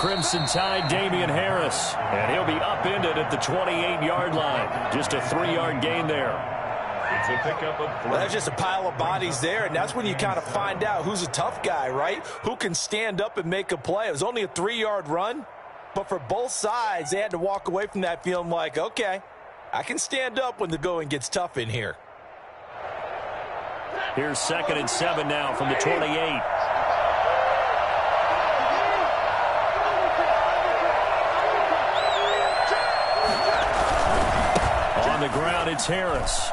Crimson Tide, Damian Harris. And he'll be upended at the 28-yard line. Just a 3-yard gain there. It's a pickup of 3. Well, that's just a pile of bodies there, and that's when you kind of find out who's a tough guy, right? Who can stand up and make a play. It was only a 3-yard run, but for both sides, they had to walk away from that feeling like, okay, I can stand up when the going gets tough in here. Here's 2nd and 7 now from the 28. On the ground, it's Harris.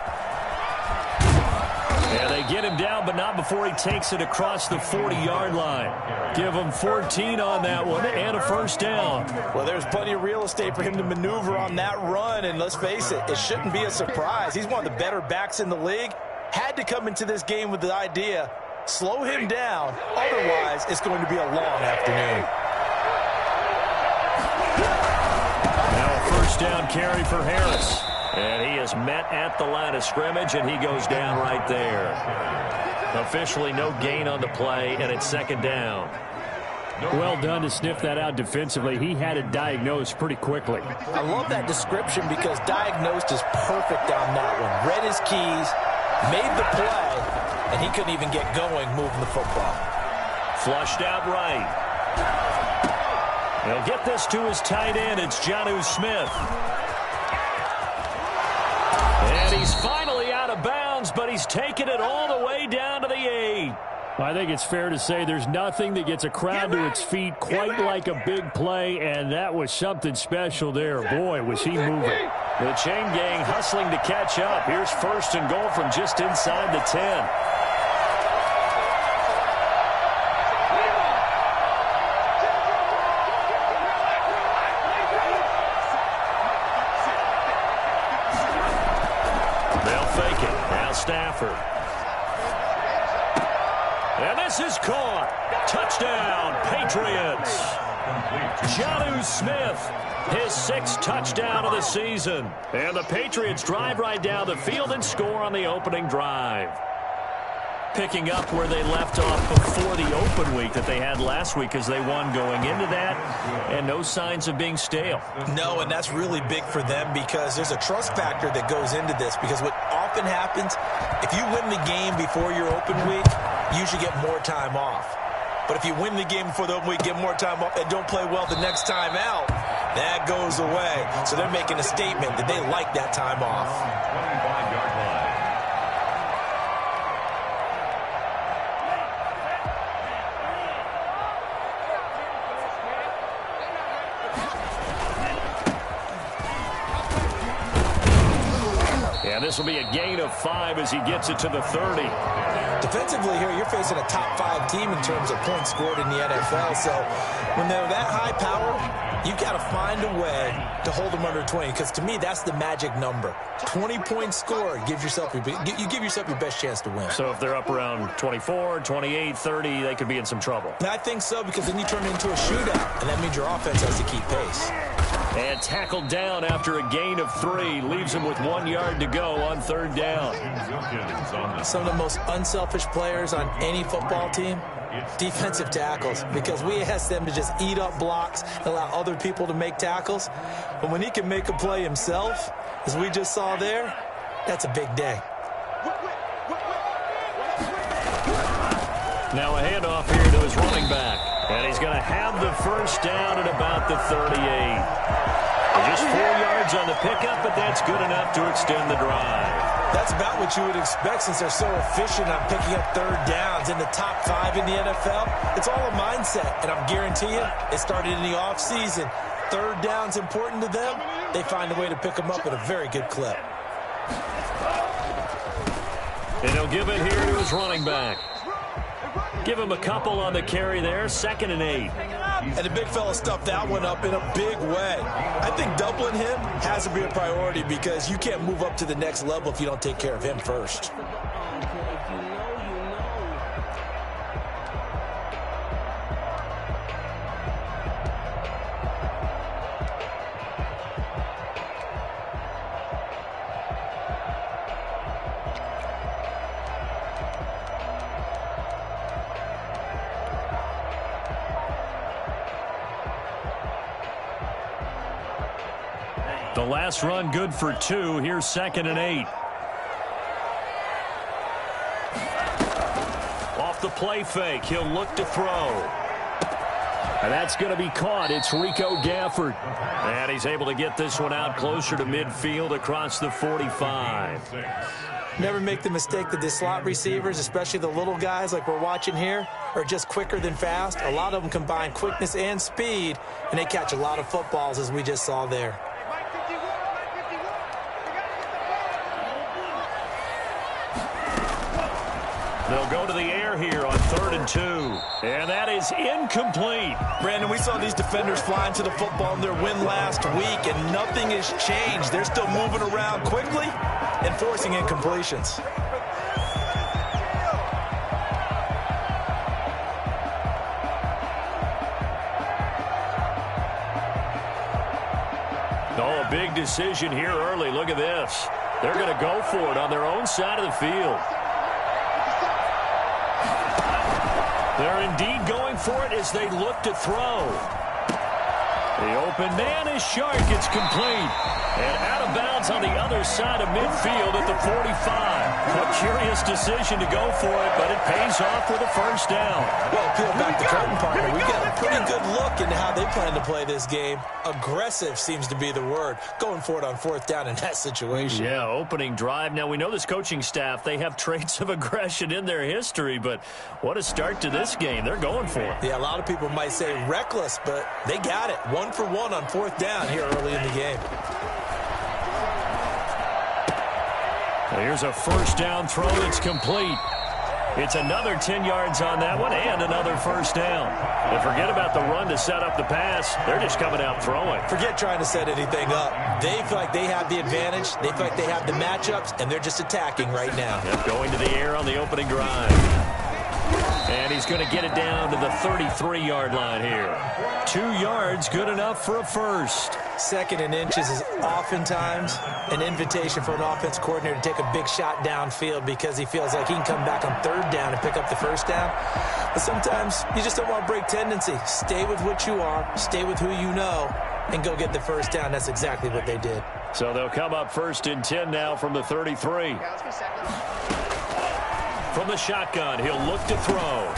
And they get him down, but not before he takes it across the 40-yard line. Give him 14 on that one and a first down. Well, there's plenty of real estate for him to maneuver on that run, and let's face it, it shouldn't be a surprise. He's one of the better backs in the league. Had to come into this game with the idea, slow him down, otherwise it's going to be a long afternoon. Now a first down carry for Harris. And he is met at the line of scrimmage, and he goes down right there. Officially no gain on the play, and it's 2nd down. Well done to sniff that out defensively. He had it diagnosed pretty quickly. I love that description because diagnosed is perfect on that one. Read his keys, made the play, and he couldn't even get going moving the football. Flushed out right. He'll get this to his tight end. It's Jonnu Smith. And he's finally out of bounds, but he's taken it all the way down to the 8. I think it's fair to say there's nothing that gets a crowd to its feet quite like a big play, and that was something special there. Boy, was he moving. The chain gang hustling to catch up. Here's 1st and goal from just inside the 10. Stafford. And this is caught. Touchdown, Patriots. Jonnu Smith, his 6th touchdown of the season. And the Patriots drive right down the field and score on the opening drive. Picking up where they left off before the open week that they had last week as they won going into that, and no signs of being stale. No, and that's really big for them because there's a trust factor that goes into this because what often happens, if you win the game before your open week, you should get more time off. But if you win the game before the open week, get more time off, and don't play well the next time out, that goes away. So they're making a statement that they like that time off. 25-yard line. And this will be a gain of 5 as he gets it to the 30. Defensively here, you're facing a top 5 team in terms of points scored in the NFL. So when they're that high powered, you've got to find a way to hold them under 20. Because to me, that's the magic number. 20 points scored gives yourself you give yourself your best chance to win. So if they're up around 24, 28, 30, they could be in some trouble. And I think so because then you turn it into a shootout, and that means your offense has to keep pace. And tackled down after a gain of 3. Leaves him with 1 yard to go on 3rd down. Some of the most unselfish players on any football team, defensive tackles, because we ask them to just eat up blocks and allow other people to make tackles. But when he can make a play himself, as we just saw there, that's a big day. Now a handoff here to his running back. And he's going to have the first down at about the 38. Just 4 yards on the pickup, but that's good enough to extend the drive. That's about what you would expect since they're so efficient on picking up 3rd downs in the top 5 in the NFL. It's all a mindset, and I'm guarantee you it started in the offseason. 3rd down's important to them. They find a way to pick them up at a very good clip. And he'll give it here to his running back. Give him a couple on the carry there, 2nd and 8. And the big fella stuffed that one up in a big way. I think doubling him has to be a priority because you can't move up to the next level if you don't take care of him first. The last run good for 2. Here's 2nd and 8. Off the play fake, he'll look to throw. And that's going to be caught. It's Rico Gafford. And he's able to get this one out closer to midfield across the 45. Never make the mistake that the slot receivers, especially the little guys like we're watching here, are just quicker than fast. A lot of them combine quickness and speed, and they catch a lot of footballs, as we just saw there. They'll go to the air here on 3rd and 2. And that is incomplete. Brandon, we saw these defenders flying to the football in their win last week, and nothing has changed. They're still moving around quickly and forcing incompletions. Oh, a big decision here early. Look at this. They're going to go for it on their own side of the field. They're indeed going for it as they look to throw. The open man is Shark. It's complete. And out of bounds on the other side of midfield at the 45. A curious decision to go for it, but it pays off with a first down. Well, peel back the curtain, partner. We got a pretty good look into how they plan to play this game. Aggressive seems to be the word. Going for it on 4th down in that situation. Yeah, opening drive. Now, we know this coaching staff, they have traits of aggression in their history, but what a start to this game. They're going for it. Yeah, a lot of people might say reckless, but they got it. 1 for 1 on 4th down here early in the game. Here's a first down throw that's complete. It's another 10 yards on that one and another first down. And forget about the run to set up the pass. They're just coming out throwing. Forget trying to set anything up. They feel like they have the advantage. They feel like they have the matchups, and they're just attacking right now. Yep, going to the air on the opening drive. And he's going to get it down to the 33-yard line here. 2 yards, good enough for a first. 2nd and inches is oftentimes an invitation for an offense coordinator to take a big shot downfield because he feels like he can come back on 3rd down and pick up the first down. But sometimes you just don't want to break tendency. Stay with what you are, stay with who you know, and go get the first down. That's exactly what they did. So they'll come up 1st and 10 now from the 33. From the shotgun, he'll look to throw.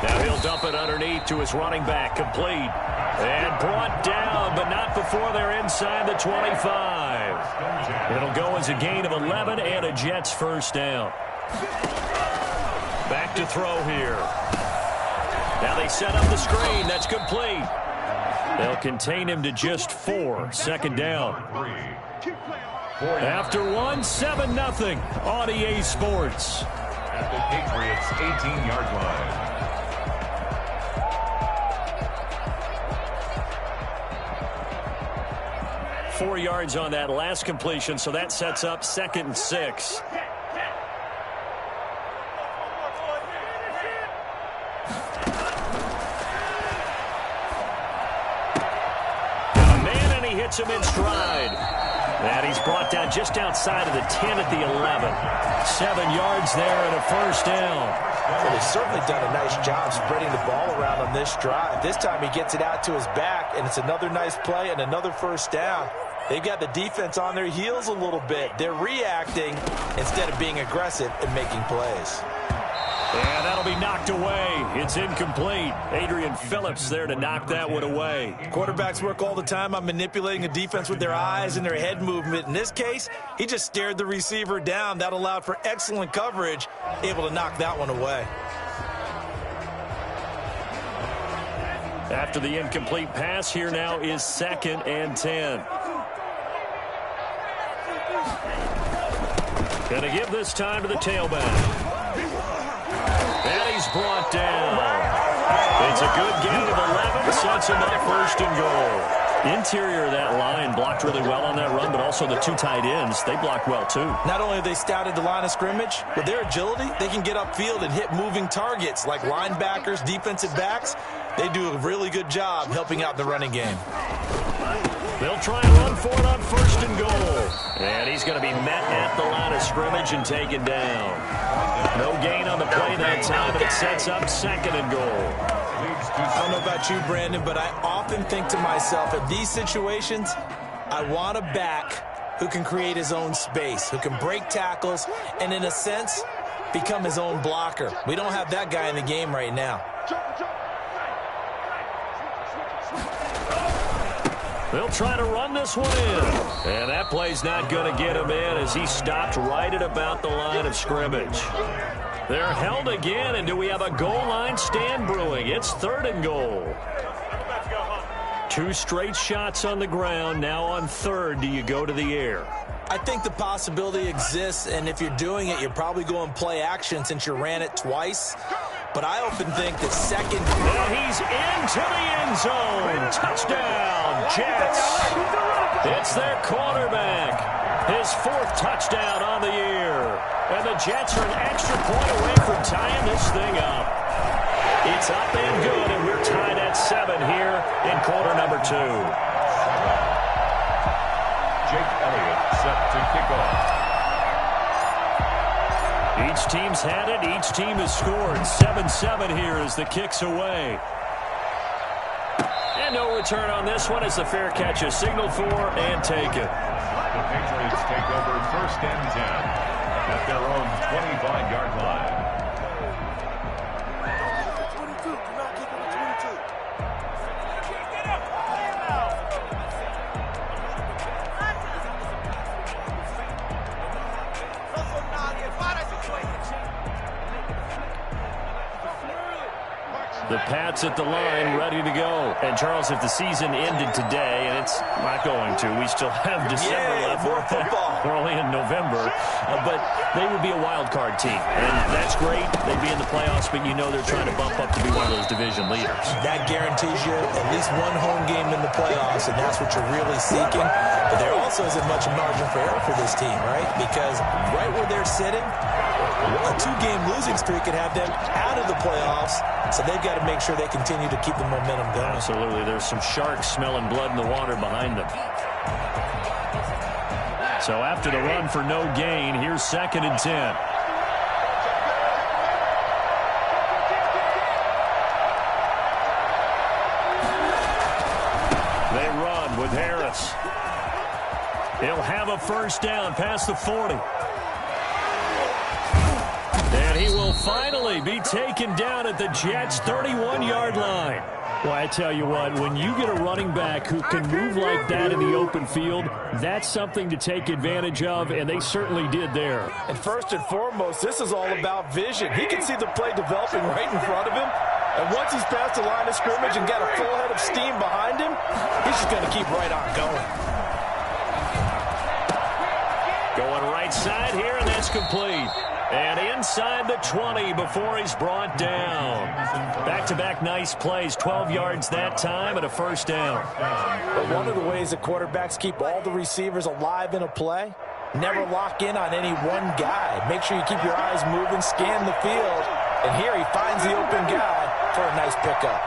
Now he'll dump it underneath to his running back, complete. And brought down, but not before they're inside the 25. It'll go as a gain of 11 and a Jets first down. Back to throw here. Now they set up the screen. That's complete. They'll contain him to just 4. 2nd down. After 1, 7-0 on EA Sports. At the Patriots' 18-yard line. Four yards on that last completion, so that sets up 2nd and 6. Got a man, and he hits him in stride. And he's brought down just outside of the 10 at the 11. 7 yards there and a first down. Well, they've certainly done a nice job spreading the ball around on this drive. This time he gets it out to his back, and it's another nice play and another first down. They've got the defense on their heels a little bit. They're reacting instead of being aggressive and making plays. And that'll be knocked away. It's incomplete. Adrian Phillips there to knock that one away. Quarterbacks work all the time on manipulating a defense with their eyes and their head movement. In this case, he just stared the receiver down. That allowed for excellent coverage, able to knock that one away. After the incomplete pass, here now is 2nd and 10. Going to give this time to the tailback. And he's brought down. It's a good gain of 11. Sets him up 1st and goal. Interior of that line blocked really well on that run, but also the 2 tight ends, they blocked well too. Not only have they scouted the line of scrimmage, with their agility, they can get upfield and hit moving targets like linebackers, defensive backs. They do a really good job helping out the running game. They'll try and run for it on 1st and goal. And he's going to be met at the line of scrimmage and taken down. No gain on the play that time, but it sets up 2nd and goal. I don't know about you, Brandon, but I often think to myself, in these situations, I want a back who can create his own space, who can break tackles, and in a sense, become his own blocker. We don't have that guy in the game right now. They'll try to run this one in. And that play's not going to get him in as he stopped right at about the line of scrimmage. They're held again, and do we have a goal line stand brewing? It's 3rd and goal. 2 straight shots on the ground. Now on 3rd, do you go to the air? I think the possibility exists, and if you're doing it, you're probably going play action since you ran it twice. But I often think that 2nd... Now he's into the end zone. Touchdown, Jets. It's their quarterback. His 4th touchdown on the year. And the Jets are an extra point away from tying this thing up. It's up and good, and we're tied at 7 here in quarter number 2. Jake Elliott set to kick off. Each team's had it. Each team has scored. 7-7 here as the kick's away. And no return on this one as the fair catch is signaled for and taken. The Patriots take over 1st and 10 at their own 25-yard line. The Pats at the line, ready to go. And, Charles, if the season ended today, and it's not going to, we still have December left. More football. We're only in November. But they would be a wild card team. And that's great. They'd be in the playoffs, but you know they're trying to bump up to be one of those division leaders. That guarantees you at least one home game in the playoffs, and that's what you're really seeking. But there also isn't much margin for error for this team, right? Because right where they're sitting, a 2-game losing streak could have them out of the playoffs, so they've got to make sure they continue to keep the momentum going. Absolutely. There's some sharks smelling blood in the water behind them. So after the run for no gain, here's 2nd and 10. They run with Harris. He'll have a 1st down past the 40. And he will finally be taken down at the Jets' 31-yard line. Well, I tell you what, when you get a running back who can move like that in the open field, that's something to take advantage of, and they certainly did there. And first and foremost, this is all about vision. He can see the play developing right in front of him, and once he's past the line of scrimmage and got a full head of steam behind him, he's just going to keep right on going. Going right side here, and that's complete. And inside the 20 before he's brought down. Back-to-back nice plays, 12 yards that time and a 1st down. But one of the ways that quarterbacks keep all the receivers alive in a play, never lock in on any one guy. Make sure you keep your eyes moving, scan the field, and here he finds the open guy for a nice pickup.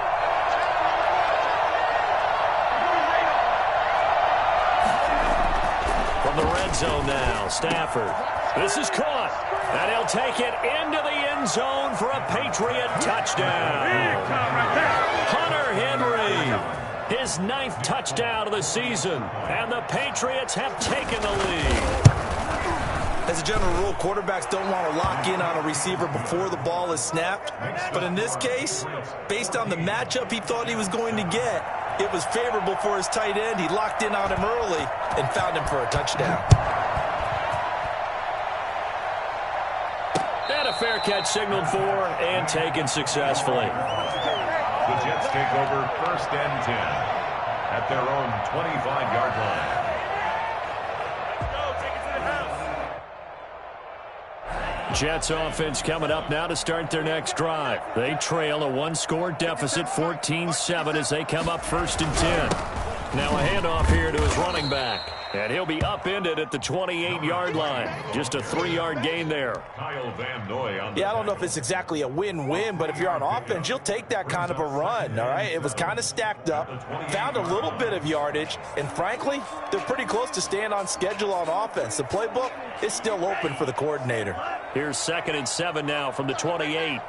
From the red zone now, Stafford. This is caught, and he'll take it into the end zone for a Patriot touchdown. Hunter Henry, his 9th touchdown of the season, and the Patriots have taken the lead. As a general rule, quarterbacks don't want to lock in on a receiver before the ball is snapped. But in this case, based on the matchup he thought he was going to get, it was favorable for his tight end. He locked in on him early and found him for a touchdown. And a fair catch signaled for and taken successfully. The Jets take over 1st and 10 at their own 25-yard line. Jets offense coming up now to start their next drive. They trail a 1-score deficit, 14-7, as they come up 1st and 10. Now a handoff here to his running back. And he'll be upended at the 28-yard line. Just a 3-yard gain there. Kyle Van Noy on Yeah, I don't know if it's exactly a win-win, but if you're on offense, you'll take that kind of a run, all right? It was kind of stacked up, found a little bit of yardage, and frankly, they're pretty close to staying on schedule on offense. The playbook is still open for the coordinator. Here's 2nd and 7 now from the 28.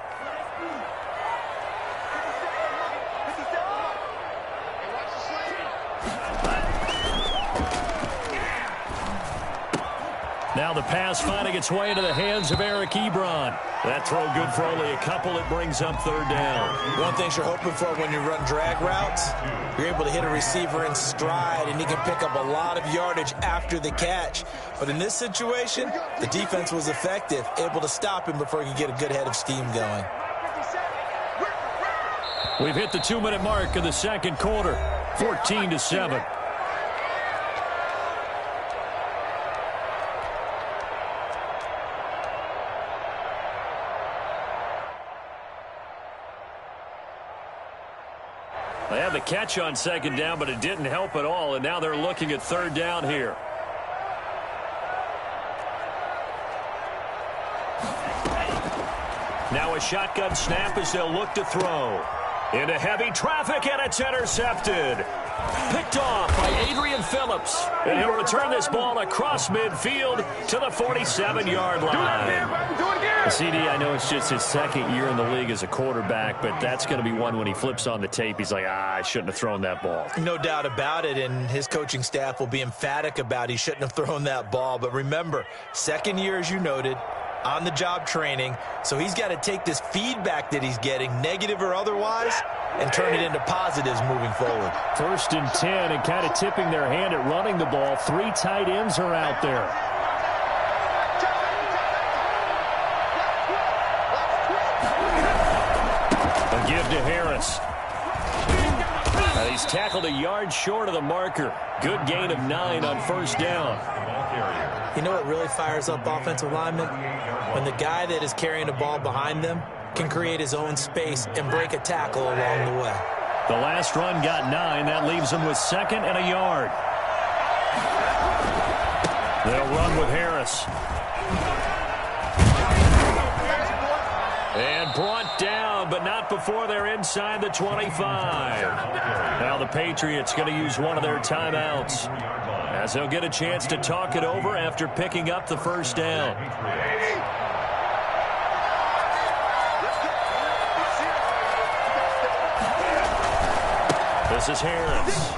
Now the pass finding its way into the hands of Eric Ebron. That throw good for only a couple. It brings up third down. One thing you're hoping for when you run drag routes, you're able to hit a receiver in stride, and he can pick up a lot of yardage after the catch. But in this situation, the defense was effective, able to stop him before he could get a good head of steam going. We've hit the 2-minute mark of the second quarter, 14-7. They had the catch on second down, but it didn't help at all, and now they're looking at third down here. Now a shotgun snap as they'll look to throw. Into heavy traffic, and it's intercepted. Picked off by Adrian Phillips. And he'll return this ball across midfield to the 47-yard line. CD, I know it's just his second year in the league as a quarterback, but that's going to be one when he flips on the tape. He's like, I shouldn't have thrown that ball. No doubt about it, and his coaching staff will be emphatic about he shouldn't have thrown that ball. But remember, second year, as you noted, on-the-job training, so he's got to take this feedback that he's getting, negative or otherwise, and turn it into positives moving forward. 1st and 10, and kind of tipping their hand at running the ball. 3 tight ends are out there. A give to Harris. He's tackled a yard short of the marker. Good gain of 9 on first down. You know what really fires up offensive linemen? When the guy that is carrying the ball behind them can create his own space and break a tackle along the way. The last run got 9. That leaves them with 2nd and a yard. They'll run with Harris. And brought down, but not before they're inside the 25. Now the Patriots going to use one of their timeouts, as they'll get a chance to talk it over after picking up the first down. This is Harris.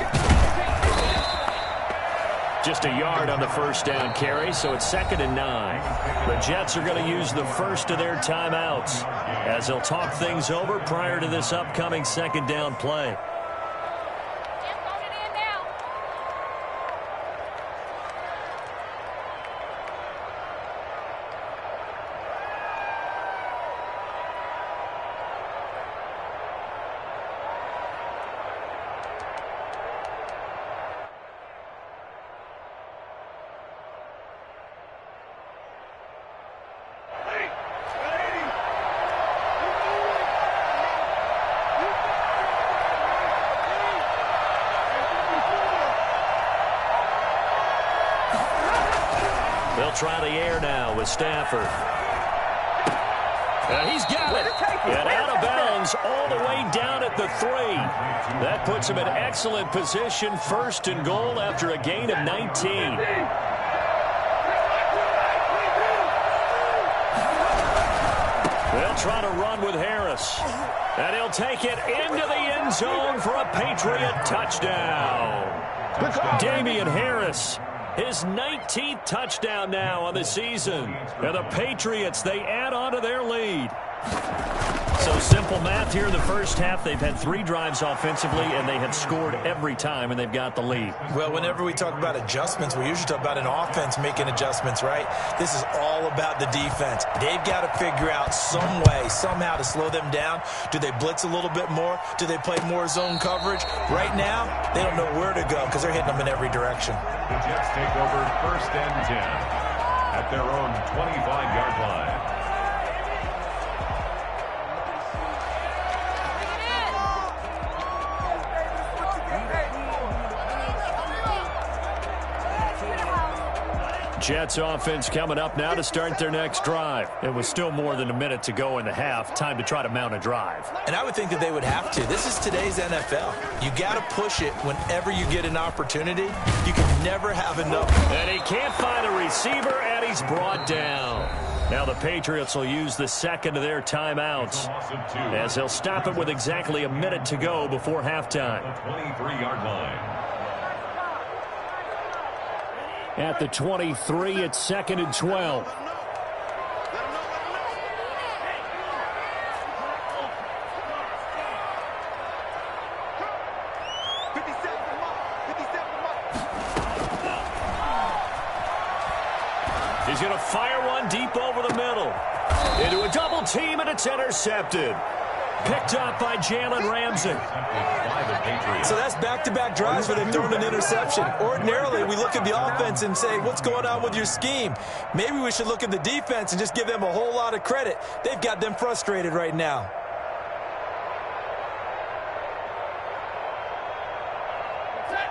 Just a yard on the first down carry, so it's 2nd and 9. The Jets are going to use the first of their timeouts as they'll talk things over prior to this upcoming second down play. They'll try the air now with Stafford. And he's got it. And out of bounds all the way down at the 3. That puts him in excellent position, 1st and goal after a gain of 19. They'll try to run with Harris. And he'll take it into the end zone for a Patriot touchdown. Damian Harris, his 19th touchdown now on the season. And the Patriots, they add on to their lead. So simple math here in the first half. They've had 3 drives offensively, and they have scored every time, and they've got the lead. Well, whenever we talk about adjustments, we usually talk about an offense making adjustments, right? This is all about the defense. They've got to figure out some way, somehow to slow them down. Do they blitz a little bit more? Do they play more zone coverage? Right now, they don't know where to go because they're hitting them in every direction. The Jets take over 1st and 10 at their own 25-yard line. Jets offense coming up now to start their next drive. It was still more than a minute to go in the half. Time to try to mount a drive. And I would think that they would have to. This is today's NFL. You got to push it whenever you get an opportunity. You can never have enough. And he can't find a receiver, and he's brought down. Now the Patriots will use the 2nd of their timeouts, as they'll stop it with exactly a minute to go before halftime. 23-yard line. at the 23. It's 2nd and 12. He's going to fire one deep over the middle. Into a double team, and it's intercepted. Picked up by Jalen Ramsey. So that's back-to-back drives where they've thrown an interception. Ordinarily, we look at the offense and say, what's going on with your scheme? Maybe we should look at the defense and just give them a whole lot of credit. They've got them frustrated right now.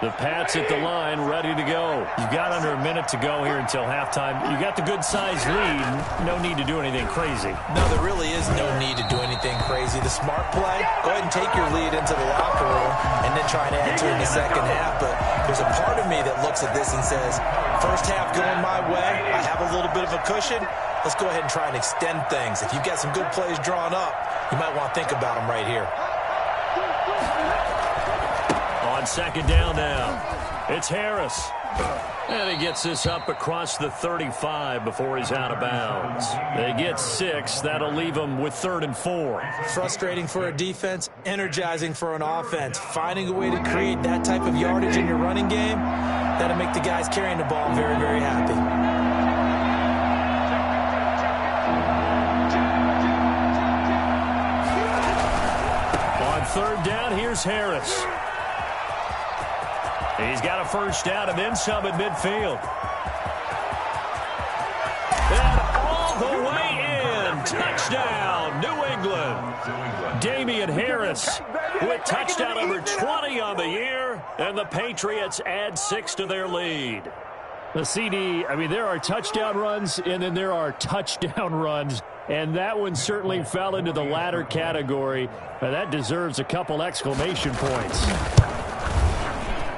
The Pats at the line, ready to go. You've got under a minute to go here until halftime. You got the good-sized lead. No need to do anything crazy. No, there really is no need to do anything crazy. The smart play, go ahead and take your lead into the locker room and then try to enter in the second half. But there's a part of me that looks at this and says, first half going my way, I have a little bit of a cushion. Let's go ahead and try and extend things. If you've got some good plays drawn up, you might want to think about them right here. On second down now, it's Harris. And he gets this up across the 35 before he's out of bounds. They get 6. That'll leave them with 3rd and 4. Frustrating for a defense, energizing for an offense. Finding a way to create that type of yardage in your running game, that'll make the guys carrying the ball very, very happy. On 3rd down, here's Harris. He's got a first down and then some at midfield. And all the way in. Touchdown, New England. Damian Harris with touchdown number 20 on the year. And the Patriots add 6 to their lead. The CD, I mean, there are touchdown runs and then there are touchdown runs. And that one certainly fell into the latter category. That deserves a couple exclamation points.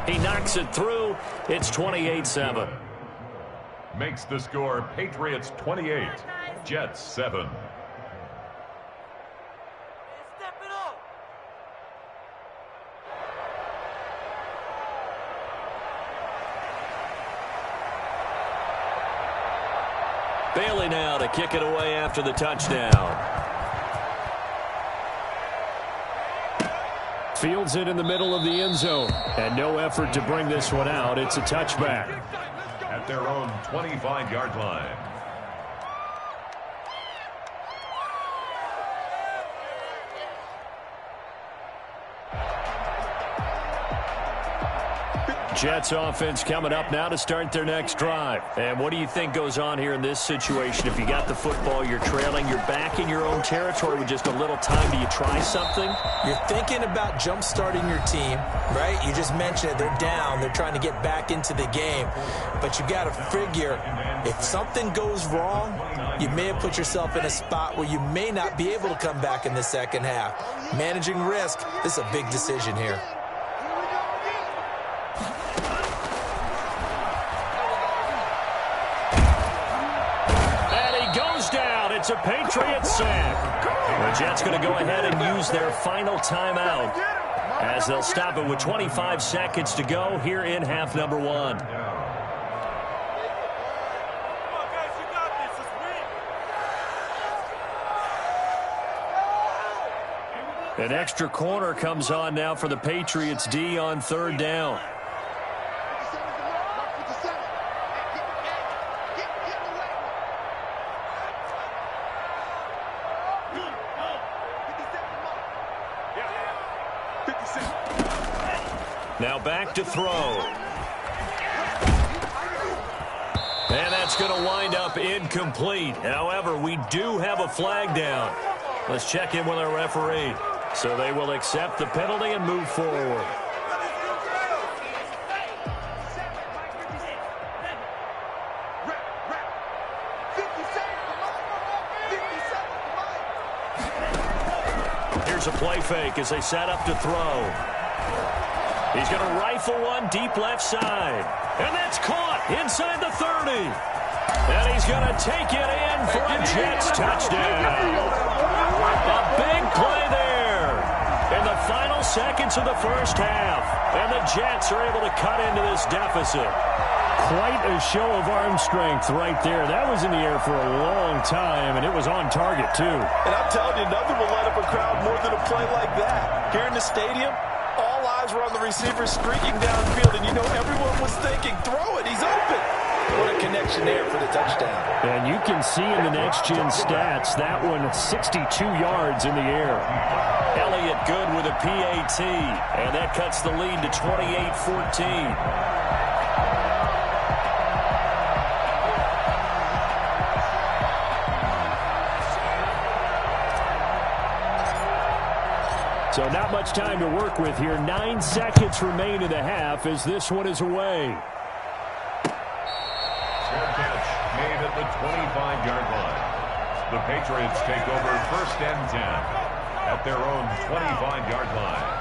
He knocks it through. It's 28-7. Makes the score Patriots 28, Jets 7. Bailey now to kick it away after the touchdown. Fields it in the middle of the end zone. And no effort to bring this one out. It's a touchback. At their own 25-yard line. Jets offense coming up now to start their next drive. And what do you think goes on here in this situation? If you got the football, you're trailing, you're back in your own territory with just a little time. Do you try something? You're thinking about jump-starting your team, right? You just mentioned it. They're down. They're trying to get back into the game. But you got to figure, if something goes wrong, you may have put yourself in a spot where you may not be able to come back in the second half. Managing risk, this is a big decision here. It's a Patriots sack. The Jets going to go ahead and use their final timeout as they'll stop it with 25 seconds to go here in half number 1. An extra corner comes on now for the Patriots D on 3rd down. Now back to throw. And that's going to wind up incomplete. However, we do have a flag down. Let's check in with our referee. So they will accept the penalty and move forward. Here's a play fake as they set up to throw. He's going to rifle one deep left side. And that's caught inside the 30. And he's going to take it in for a Jets touchdown. A big play there in the final seconds of the first half. And the Jets are able to cut into this deficit. quite a show of arm strength right there. That was in the air for a long time, and it was on target, too. And I'm telling you, nothing will light up a crowd more than a play like that. Here in the stadium, all eyes were on the receiver streaking downfield, and you know everyone was thinking, throw it, he's open. What a connection there for the touchdown. And you can see in the next-gen stats, that one 62 yards in the air. Elliott good with a PAT, and that cuts the lead to 28-14. So not much time to work with here. 9 seconds remain in the half as this one is away. Catch made at the 25-yard line. The Patriots take over 1st and 10 at their own 25-yard line.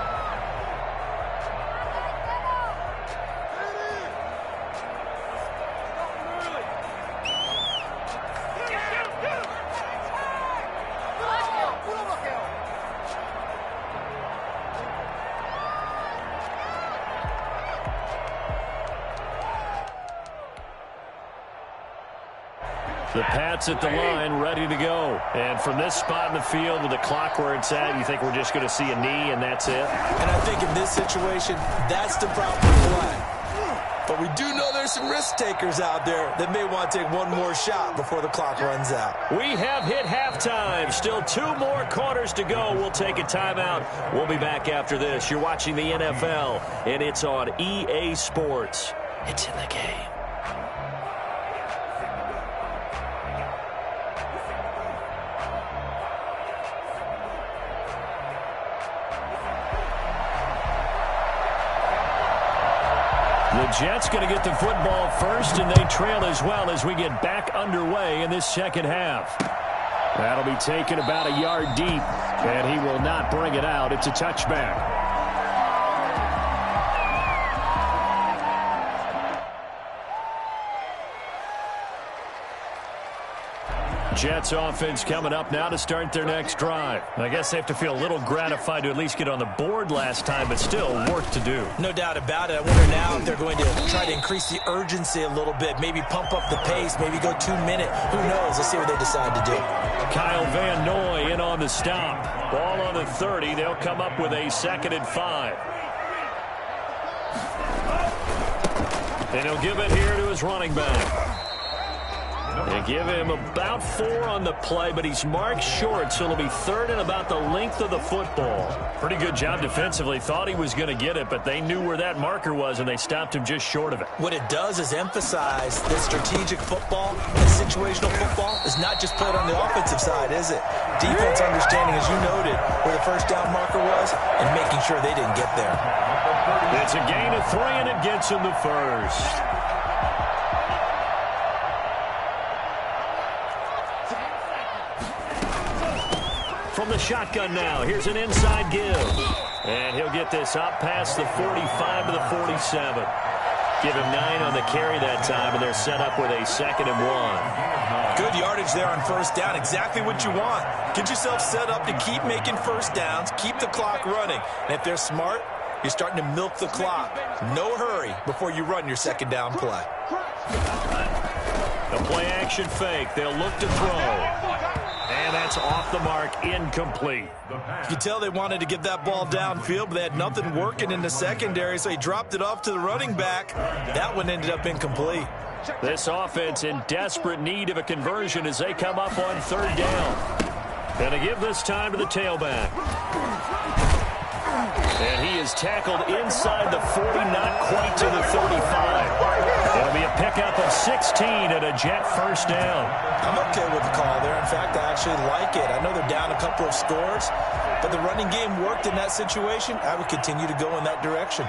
The Pats at the line, ready to go. And from this spot in the field with the clock where it's at, you think we're just going to see a knee and that's it? And I think in this situation, that's the proper play. But we do know there's some risk takers out there that may want to take one more shot before the clock runs out. We have hit halftime. Still 2 more quarters to go. We'll take a timeout. We'll be back after this. You're watching the NFL, and it's on EA Sports. It's in the game. The Jets going to get the football first, and they trail as well as we get back underway in this second half. That'll be taken about a yard deep, and he will not bring it out. It's a touchback. Jets offense coming up now to start their next drive. I guess they have to feel a little gratified to at least get on the board last time, but still work to do. No doubt about it. I wonder now if they're going to try to increase the urgency a little bit, maybe pump up the pace, maybe go 2-minute. Who knows? Let's see what they decide to do. Kyle Van Noy in on the stop. Ball on the 30. They'll come up with a 2nd and 5. And he'll give it here to his running back. They give him about 4 on the play, but he's marked short, so it'll be 3rd and about the length of the football. Pretty good job defensively. Thought he was going to get it, but they knew where that marker was, and they stopped him just short of it. What it does is emphasize that strategic football and situational football is not just played on the offensive side, is it? Defense understanding, as you noted, where the first down marker was and making sure they didn't get there. It's a gain of 3, and it gets him the first. From the shotgun now, here's an inside give. And he'll get this up past the 45 to the 47. Give him 9 on the carry that time, and they're set up with a 2nd and 1. Good yardage there on first down. Exactly what you want. Get yourself set up to keep making first downs, keep the clock running. And if they're smart, you're starting to milk the clock. No hurry before you run your 2nd down play. The play action fake. They'll look to throw. And that's off the mark, incomplete. You could tell they wanted to get that ball downfield, but they had nothing working in the secondary, so he dropped it off to the running back. That one ended up incomplete. This offense in desperate need of a conversion as they come up on 3rd down. And to give this time to the tailback. And he is tackled inside the 40, not quite to the 35. It'll be a pickup of 16 and a Jet first down. I'm okay with the call there. In fact, I actually like it. I know they're down a couple of scores, but the running game worked in that situation. I would continue to go in that direction.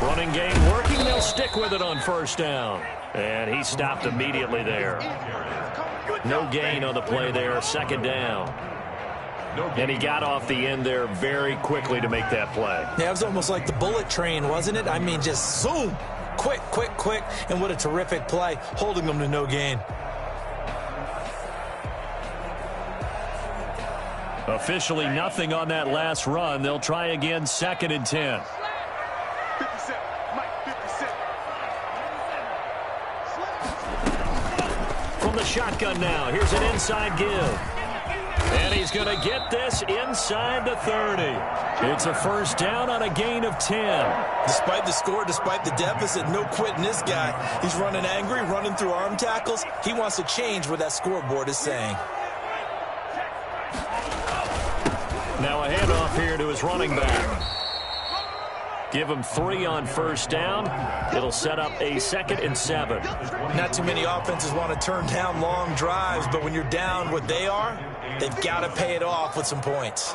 Running game working. They'll stick with it on first down. And he stopped immediately there. No gain on the play there. 2nd down. And he got off the end there very quickly to make that play. Yeah, it was almost like the bullet train, wasn't it? I mean, just zoom. Quick, quick, quick. And what a terrific play, holding them to no gain. Officially nothing on that last run. They'll try again, 2nd and 10. from the shotgun now. Here's an inside give. And he's going to get this inside the 30. It's a first down on a gain of 10. Despite the score, despite the deficit, no quitting this guy. He's running angry, running through arm tackles. He wants to change what that scoreboard is saying. Now a handoff here to his running back. Give him 3 on first down. It'll set up a 2nd and 7. Not too many offenses want to turn down long drives, but when you're down what they are, they've got to pay it off with some points.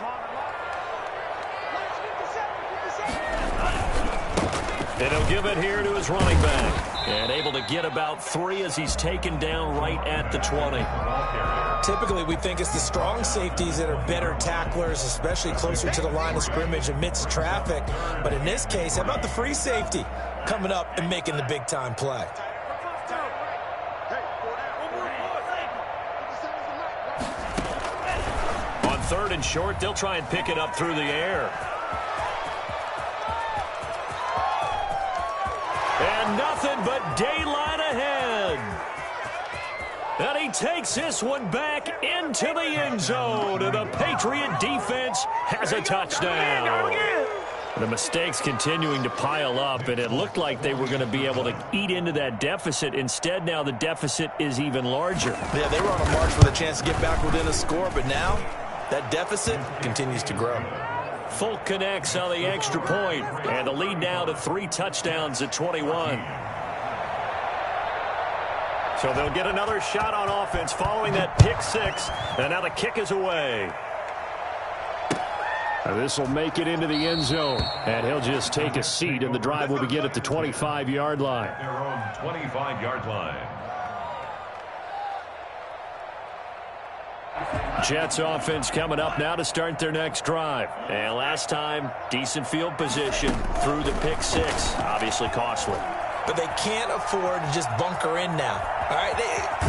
And he'll give it here to his running back. And able to get about 3 as he's taken down right at the 20. Typically, we think it's the strong safeties that are better tacklers, especially closer to the line of scrimmage amidst traffic. But in this case, how about the free safety coming up and making the big-time play? On 3rd and short, they'll try and pick it up through the air. And nothing but daylight ahead. And he takes this one back into the end zone. And the Patriot defense has a touchdown. The mistakes continuing to pile up, and it looked like they were going to be able to eat into that deficit. Instead, now the deficit is even larger. Yeah, they were on a march with a chance to get back within a score, but now that deficit continues to grow. Folk connects on the extra point, and the lead now to 3 touchdowns at 21. So they'll get another shot on offense following that pick 6, and now the kick is away. This will make it into the end zone, and he'll just take a seat, and the drive will begin at the 25-yard line. Their own 25-yard line. Jets offense coming up now to start their next drive. And last time, decent field position through the pick 6. Obviously costly. But they can't afford to just bunker in now. All right,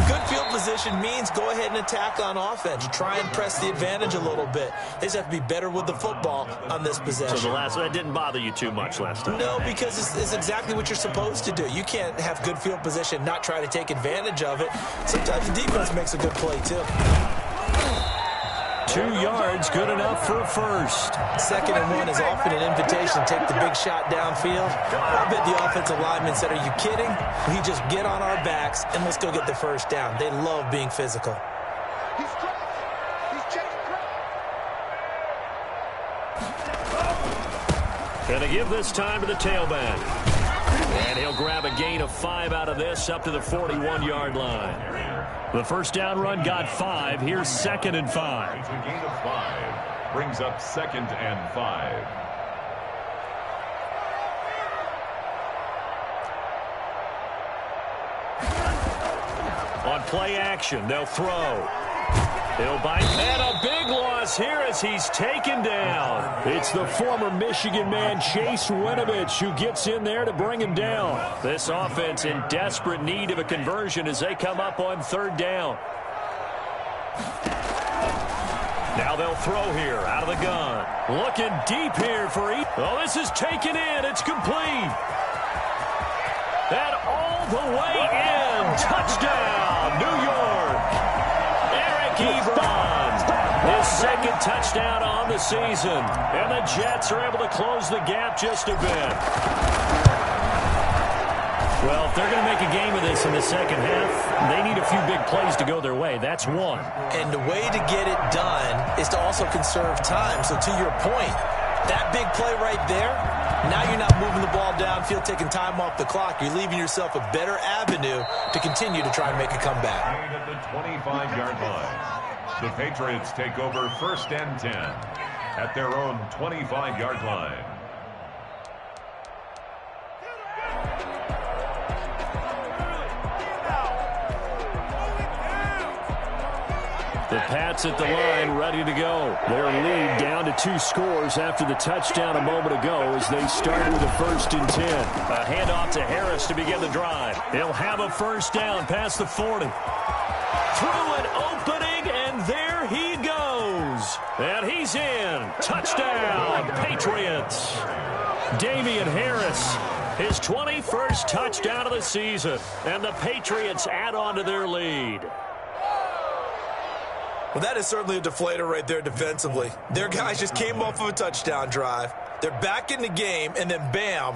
good field position means go ahead and attack on offense. Try and press the advantage a little bit. They just have to be better with the football on this possession. So that didn't bother you too much last time? No, because it's exactly what you're supposed to do. You can't have good field position, not try to take advantage of it. Sometimes the defense makes a good play, too. 2 yards, good enough for a first. 2nd and 1 is often an invitation to take the big shot downfield. I bet the offensive lineman said, are you kidding? We just get on our backs and let's go get the first down. They love being physical. Going to give this time to the tailback. And he'll grab a gain of 5 out of this up to the 41-yard line. The first down run got 5. Here's 2nd and 5. It's a gain of 5. Brings up 2nd and 5. On play action, they'll throw. He'll bite, and a big loss here as he's taken down. It's the former Michigan man, Chase Winovich, who gets in there to bring him down. This offense in desperate need of a conversion as they come up on 3rd down. Now they'll throw here out of the gun. Looking deep here for oh, this is taken in. It's complete. And all the way in. Touchdown, New York. Ebron, his 2nd touchdown on the season. And the Jets are able to close the gap just a bit. Well, if they're going to make a game of this in the second half, they need a few big plays to go their way. That's one. And the way to get it done is to also conserve time. So to your point, that big play right there, now you're not moving the ball downfield, taking time off the clock. You're leaving yourself a better avenue to continue to try and make a comeback. At the 25-yard line, the Patriots take over 1st and 10 at their own 25-yard line. The Pats at the line, ready to go. Their lead down to 2 scores after the touchdown a moment ago as they start with a 1st and 10. A handoff to Harris to begin the drive. He'll have a first down past the 40. Through an opening, and there he goes. And he's in. Touchdown, Patriots. Damian Harris, his 21st touchdown of the season. And the Patriots add on to their lead. Well, that is certainly a deflator right there defensively. Their guys just came off of a touchdown drive. They're back in the game, and then bam,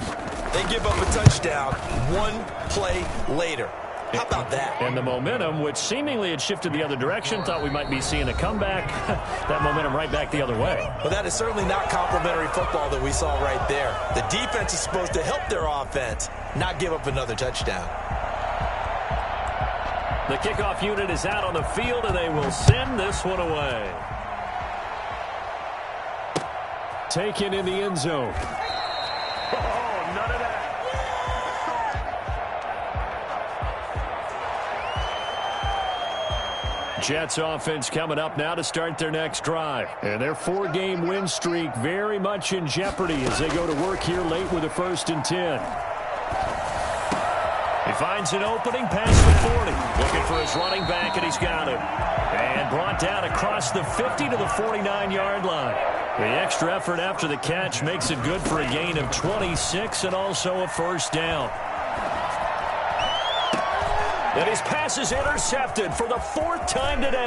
they give up a touchdown one play later. How about that? And the momentum, which seemingly had shifted the other direction, thought we might be seeing a comeback. That momentum right back the other way. Well, that is certainly not complimentary football that we saw right there. The defense is supposed to help their offense, not give up another touchdown. The kickoff unit is out on the field, and they will send this one away. Taken in the end zone. Oh, none of that. Jets offense coming up now to start their next drive. And their 4-game win streak very much in jeopardy as they go to work here late with a 1st and 10. He finds an opening past the 40. Looking for his running back, and he's got him. And brought down across the 50 to the 49-yard line. The extra effort after the catch makes it good for a gain of 26 and also a 1st down. And his pass is intercepted for the 4th time today.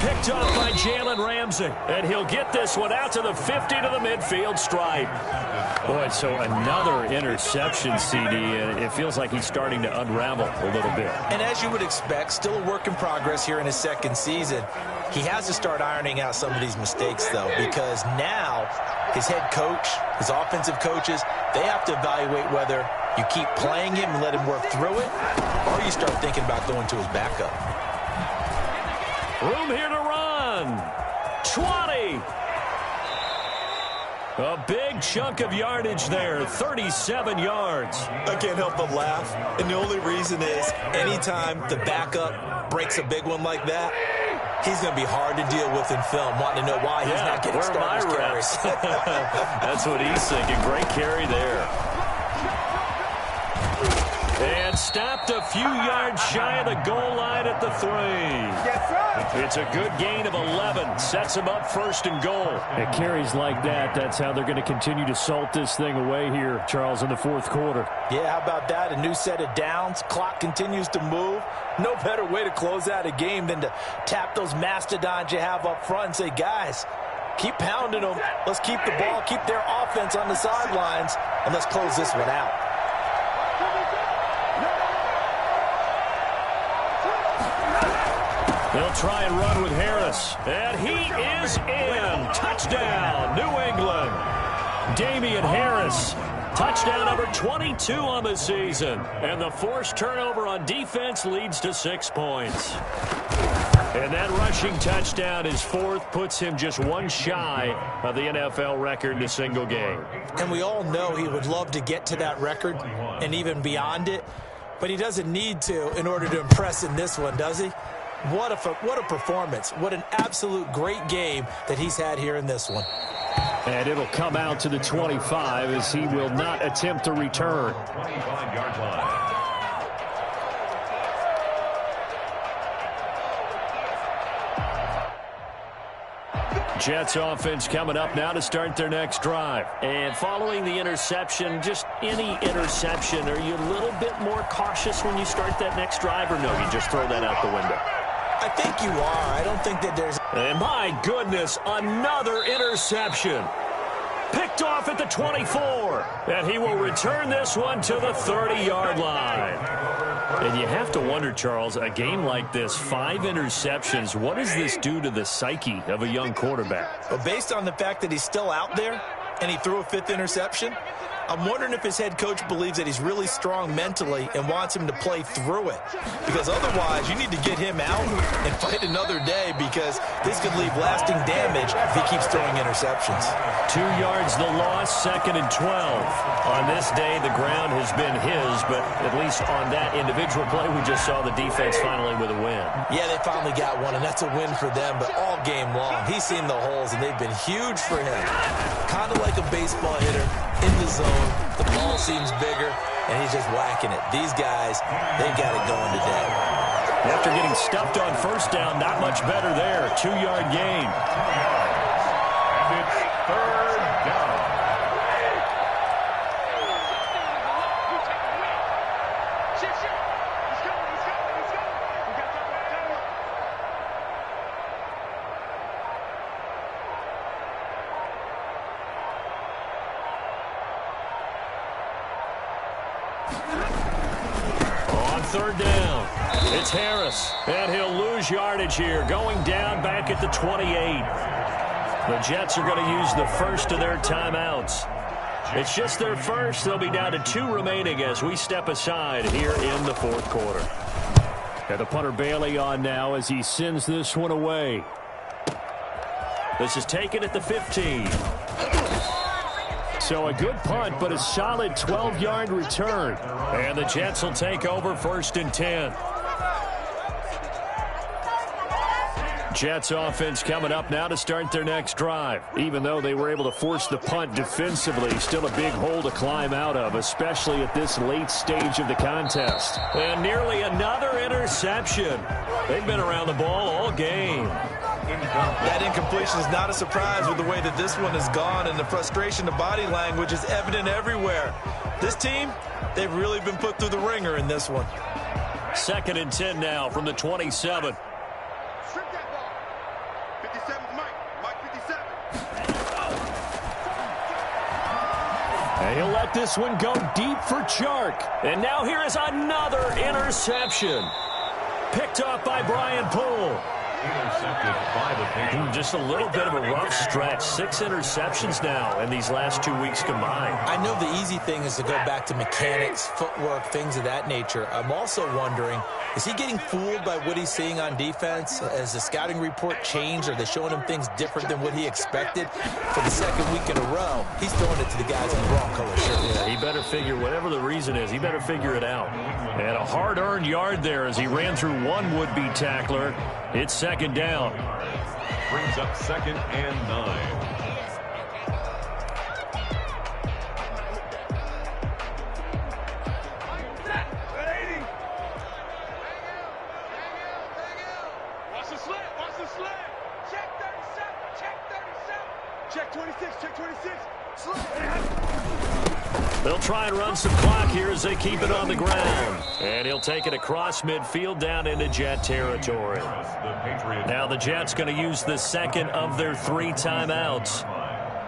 Picked off by Jalen Ramsey. And he'll get this one out to the 50 to the midfield stripe. Boy, so another interception, CD. It feels like he's starting to unravel a little bit. And as you would expect, still a work in progress here in his 2nd season. He has to start ironing out some of these mistakes, though, because now his head coach, his offensive coaches, they have to evaluate whether you keep playing him and let him work through it, or you start thinking about going to his backup. Room here to run. 20. A big chunk of yardage there, 37 yards. I can't help but laugh, and the only reason is anytime the backup breaks a big one like that, he's going to be hard to deal with in film, wanting to know why he's not getting starters carries. That's what he's thinking. Great carry there. And stopped a few yards shy of the goal line at the 3. Yes, sir. It's a good gain of 11. Sets him up 1st and goal. It carries like that. That's how they're going to continue to salt this thing away here, Charles, in the 4th quarter. Yeah, how about that? A new set of downs. Clock continues to move. No better way to close out a game than to tap those mastodons you have up front and say, guys, keep pounding them. Let's keep the ball, keep their offense on the sidelines, and let's close this one out. They'll try and run with Harris. And he is in. Touchdown, New England. Damian Harris. Touchdown number 22 on the season. And the forced turnover on defense leads to 6 points. And that rushing touchdown, his 4th, puts him just one shy of the NFL record in a single game. And we all know he would love to get to that record and even beyond it. But he doesn't need to in order to impress in this one, does he? What a performance. What an absolute great game that he's had here in this one. And it'll come out to the 25 as he will not attempt to return. 25-yard line. Jets offense coming up now to start their next drive. And following the interception, just any interception, are you a little bit more cautious when you start that next drive, or no, you just throw that out the window? I think you are. I don't think that there's... And my goodness, another interception. Picked off at the 24. And he will return this one to the 30-yard line. And you have to wonder, Charles, a game like this, 5 interceptions, what does this do to the psyche of a young quarterback? Well, based on the fact that he's still out there and he threw a 5th interception, I'm wondering if his head coach believes that he's really strong mentally and wants him to play through it. Because otherwise, you need to get him out and fight another day, because this could leave lasting damage if he keeps throwing interceptions. 2 yards the loss, 2nd and 12. On this day, the ground has been his, but at least on that individual play, we just saw the defense finally with a win. Yeah, they finally got one, and that's a win for them, but all game long, he's seen the holes, and they've been huge for him. Kind of like a baseball hitter in the zone. The ball seems bigger, and he's just whacking it. These guys, they've got it going today. After getting stuffed on 1st down, not much better there. 2-yard gain. And it's 3rd down. On third down, it's Harris, and he'll lose yardage here, going down back at the 28. The Jets are going to use the first of their timeouts. It's just their first. They'll be down to 2 remaining as we step aside here in the fourth quarter. And the punter Bailey on now as he sends this one away. This is taken at the 15. So a good punt, but a solid 12-yard return. And the Jets will take over 1st and 10. Jets offense coming up now to start their next drive. Even though they were able to force the punt defensively, still a big hole to climb out of, especially at this late stage of the contest. And nearly another interception. They've been around the ball all game. That incompletion is not a surprise with the way that this one has gone, and the frustration, the body language is evident everywhere. This team, they've really been put through the ringer in this one. 2nd and 10 now from the 27. And he'll let this one go deep for Chark. And now here is another interception. Picked off by Brian Poole. Intercepted by the Patriots. Just a little bit of a rough stretch. 6 interceptions now in these last 2 weeks combined. I know the easy thing is to go back to mechanics, footwork, things of that nature. I'm also wondering, is he getting fooled by what he's seeing on defense? Has the scouting report changed? Are they showing him things different than what he expected? For the 2nd week in a row, he's throwing it to the guys in the wrong color shirt. Yeah, he better figure, whatever the reason is, he better figure it out. And a hard-earned yard there as he ran through one would-be tackler. It's 2nd down. Brings up 2nd and 9. Watch the slant. Watch the slant. Check 37. Check 37. Check 26. Check 26. They'll try and run some clock here as they keep it on the ground. And he'll take it across midfield down into Jet territory. Now the Jets going to use the 2nd of their 3 timeouts.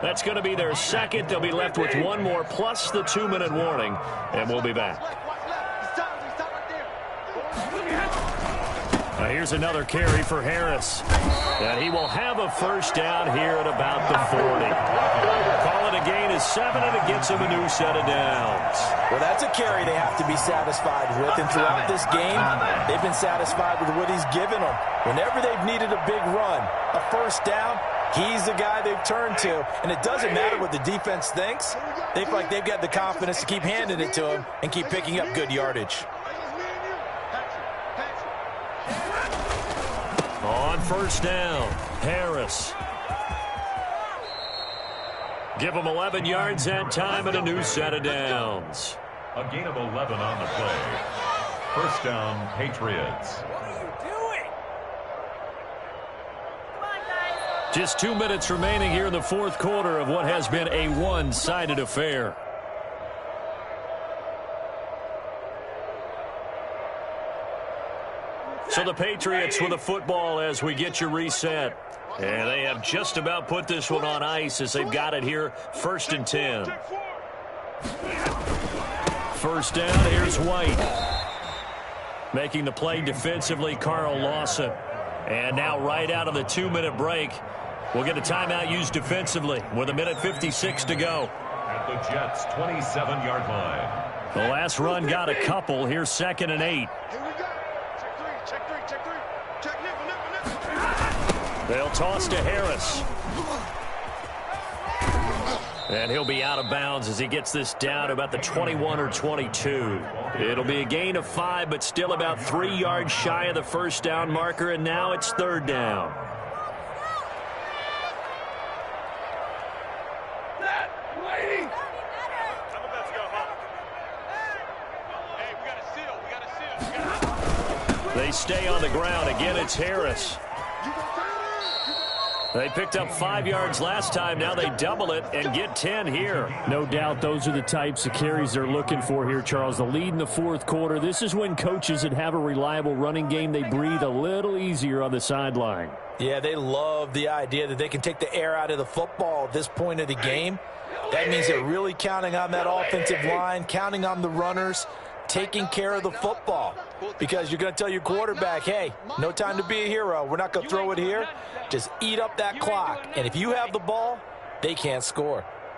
That's going to be their 2nd. They'll be left with 1 more plus the 2-minute warning. And we'll be back. Now here's another carry for Harris. And he will have a 1st down here at about the 40. Call it a gain of 7, and it gets him a new set of downs. Well, that's a carry they have to be satisfied with. And throughout this game, they've been satisfied with what he's given them. Whenever they've needed a big run, a 1st down, he's the guy they've turned to. And it doesn't matter what the defense thinks. They feel like they've got the confidence to keep handing it to him and keep picking up good yardage. On 1st down, Harris. Give him 11 yards that time and a new set of downs. A gain of 11 on the play. 1st down, Patriots. Just 2 minutes remaining here in the fourth quarter of what has been a one-sided affair. So the Patriots with the football as we get you reset. And they have just about put this one on ice as they've got it here. 1st and 10. 1st down, here's White. Making the play defensively, Carl Lawson. And now right out of the 2-minute break, we'll get a timeout used defensively with 1:56 to go. At the Jets' 27-yard line. The last run got a couple. Here's 2nd and 8. They'll toss to Harris. And he'll be out of bounds as he gets this down to about the 21 or 22. It'll be a gain of 5, but still about 3 yards shy of the 1st down marker, and now it's 3rd down. They stay on the ground. Again, it's Harris. They picked up 5 yards last time. Now they double it and get 10 here. No doubt those are the types of carries they're looking for here, Charles. The lead in the fourth quarter. This is when coaches that have a reliable running game, they breathe a little easier on the sideline. Yeah, they love the idea that they can take the air out of the football at this point of the game. That means they're really counting on that offensive line, counting on the runners taking care of the football, because you're going to tell your quarterback, hey, no time to be a hero. We're not going to throw it here. Just eat up that clock. And if you have the ball, they can't score.